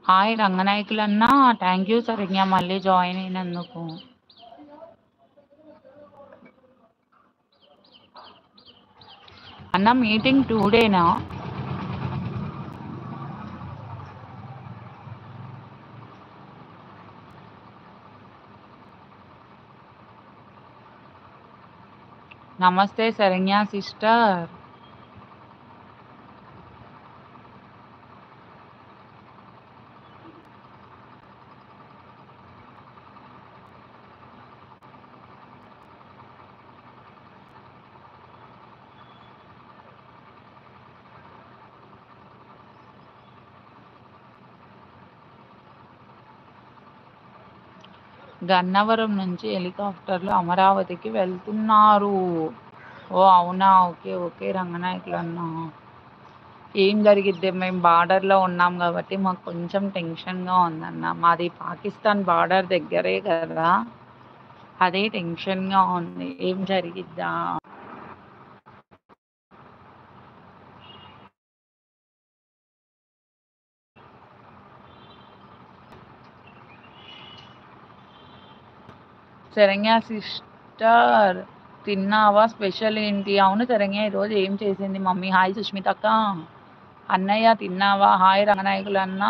Hi రంగనాయకులన్నా. Thank you Saranya మళ్ళీ join అయినందుకు. అన్న మీటింగ్ 2 డేనా? నమస్తే శరణ్య సిస్టర్. గన్నవరం నుంచి హెలికాప్టర్లో అమరావతికి వెళ్తున్నారు. ఓ అవునా, ఓకే ఓకే రంగనాయకులన్నా. ఏం జరిగిద్ది, మేము బార్డర్లో ఉన్నాం కాబట్టి మాకు కొంచెం టెన్షన్గా ఉందన్న. మాది పాకిస్తాన్ బార్డర్ దగ్గరే కదా, అదే టెన్షన్గా ఉంది. ఏం జరిగిద్దా? శరణ్య సిస్టర్ తిన్నావా? స్పెషల్ ఏంటి? అవును శరణ్య, ఈరోజు ఏం చేసింది మమ్మీ? హాయ్ సుష్మిత అక్క. అన్నయ్య తిన్నావా? హాయ్ రంగనాయకులు అన్న.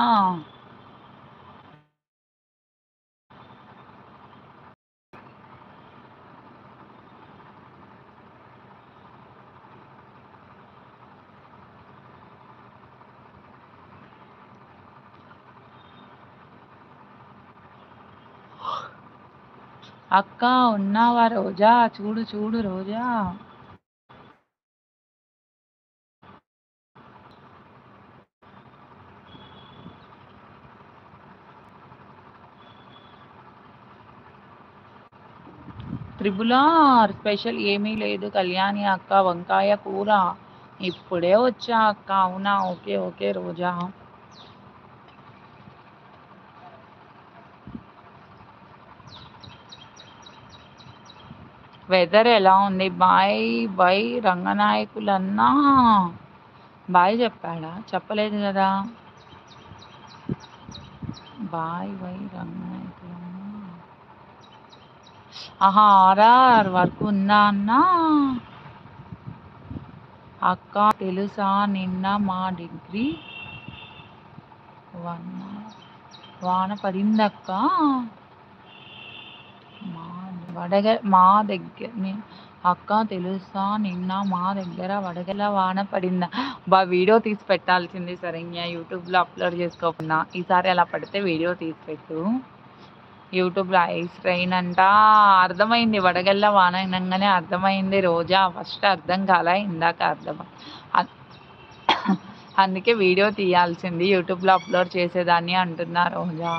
అక్క ఉన్నావా రోజా? చూడు చూడు రోజా. త్రిబులార్ స్పెషల్ ఏమీ లేదు కళ్యాణి అక్క, వంకాయ కూర. ఇప్పుడే వచ్చా అక్క. అవునా, ఓకే ఓకే రోజా. వెదర్ ఎలా ఉంది? Bye bye రంగనాయకులన్నా. బాయ్ చెప్పాడా? చెప్పలేదు కదా. బాయ్ బై రంగనాయకులన్నా. ఆహా, ఆర్ఆర్ వర్క్ ఉందా అన్నా? అక్క తెలుసా నిన్న మా డిగ్రీ వాన పడిందక్క. మా దగ్గర అక్క తెలుసా నిన్న మా దగ్గర వడగల వాన పడిందా? వీడియో తీసి పెట్టాల్సింది శరణ్య, యూట్యూబ్లో అప్లోడ్ చేసుకోకుండా. ఈసారి అలా పడితే వీడియో తీసి పెట్టు. యూట్యూబ్లో ఐస్ ట్రైన్ అంట. అర్థమైంది, వడగల్ల వాన అనగానే అర్థమైంది రోజా. ఫస్ట్ అర్థం కాలా, ఇందాక అర్థం. అందుకే వీడియో తీయాల్సింది, యూట్యూబ్లో అప్లోడ్ చేసేదాన్ని అంటున్నా రోజా.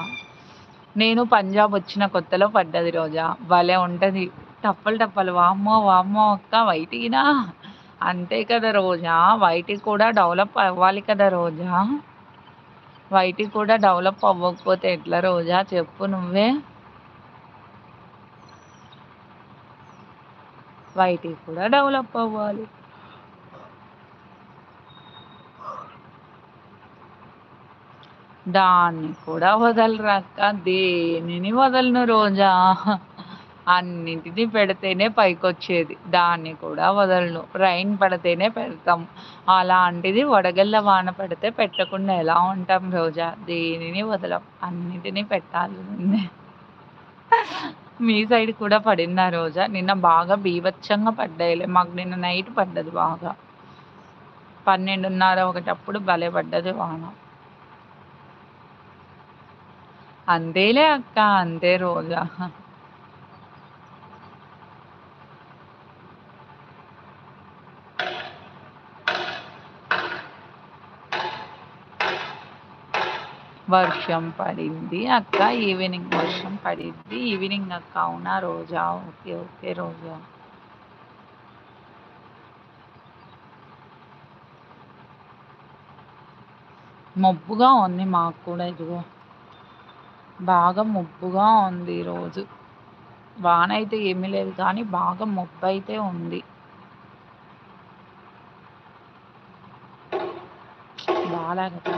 నేను పంజాబ్ వచ్చిన కొత్తలో పడ్డది రోజా. భలే ఉంటుంది. టప్పలు టప్పలు, వామ్మో వామ్మో అక్క. వైటీనా? అంతే కదా రోజా, వైటీ కూడా డెవలప్ అవ్వాలి కదా రోజా. వైటీ కూడా డెవలప్ అవ్వకపోతే ఎట్లా రోజా, చెప్పు నువ్వే. వైటీ కూడా డెవలప్ అవ్వాలి. దాన్ని కూడా వదలరక్క. దేనిని వదలను రోజా. అన్నింటినీ పెడితేనే పైకొచ్చేది. దాన్ని కూడా వదలను. రైన్ పడితేనే పెడతాం. అలాంటిది వడగళ్ళ వాన పడితే పెట్టకుండా ఎలా ఉంటాం రోజా. దేనిని వదలం, అన్నిటినీ పెట్టాల్సిందే. మీ సైడ్ కూడా పడిందా రోజా? నిన్న బాగా బీభత్సంగా పడ్డాయిలే. మాకు నిన్న నైట్ పడ్డది బాగా. 12:30 ఒకటప్పుడు భలే పడ్డది వాన. అంతేలే అక్క, అంతే రోజా. వర్షం పడింది అక్క, ఈవినింగ్ వర్షం పడింది. ఈవినింగ్ అక్క. అవునా రోజా, ఓకే ఓకే రోజా. మబ్బుగా ఉంది మాకు కూడా. ఇదిగో బాగా మబ్బుగా ఉంది ఈరోజు. వాన అయితే ఏమీ లేదు కానీ బాగా మబ్బు అయితే ఉంది. బాగా కదా.